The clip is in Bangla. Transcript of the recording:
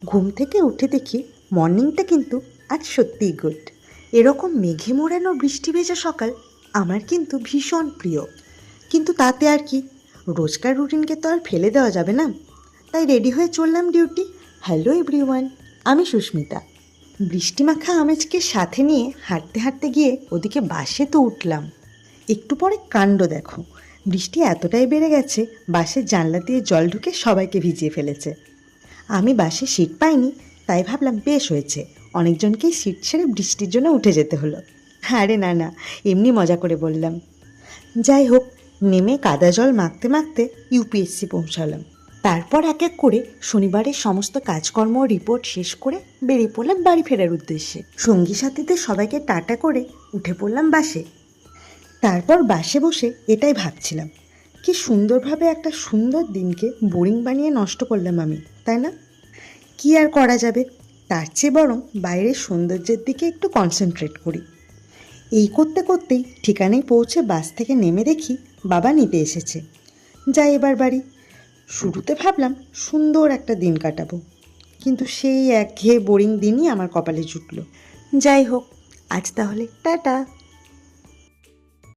ঘুম থেকে উঠে দেখি মর্নিংটা কিন্তু আজ সত্যিই গুড। এরকম মেঘে মোড়ানো বৃষ্টি ভেজা সকাল আমার কিন্তু ভীষণ প্রিয়। কিন্তু তাতে আর কি, রোজকার রুটিনকে তো আর ফেলে দেওয়া যাবে না। তাই রেডি হয়ে চললাম ডিউটি। হ্যালো এভরিওয়ান, আমি সুস্মিতা। বৃষ্টিমাখা আমেজকে সাথে নিয়ে হাঁটতে হাঁটতে গিয়ে ওদিকে বাসে তো উঠলাম। একটু পরে কাণ্ড দেখো, বৃষ্টি এতটাই বেড়ে গেছে বাসের জানলা দিয়ে জল ঢুকে সবাইকে ভিজিয়ে ফেলেছে। আমি বাসে সিট পাইনি, তাই ভাবলাম বেশ হয়েছে, অনেকজনকেই সিট ছেড়ে বৃষ্টির জন্য উঠে যেতে হলো। আরে না না, এমনি মজা করে বললাম। যাই হোক, নেমে কাদা জল মাখতে মাখতে ইউপিএসসি পৌঁছালাম। তারপর এক এক করে শনিবারের সমস্ত কাজকর্ম রিপোর্ট শেষ করে বেরিয়ে পড়লাম বাড়ি ফেরার উদ্দেশ্যে। সঙ্গী সাথীদের সবাইকে টাটা করে উঠে পড়লাম বাসে। তারপর বাসে বসে এটাই ভাবছিলাম, কি সুন্দরভাবে একটা সুন্দর দিনকে বোরিং বানিয়ে নষ্ট করলাম আমি, তাই না? কি আর করা যাবে, তার চেয়ে বরং বাইরের সৌন্দর্যের দিকে একটু কনসেন্ট্রেট করি। এই করতে করতেই ঠিকানায় পৌঁছে বাস থেকে নেমে দেখি বাবা নিতে এসেছে। যাই এবার বাড়ি। শুরুতে ভাবলাম সুন্দর একটা দিন কাটাবো, কিন্তু সেই একঘেয়ে বোরিং দিনই আমার কপালে জুটলো। যাই হোক, আজ তাহলে টাটা।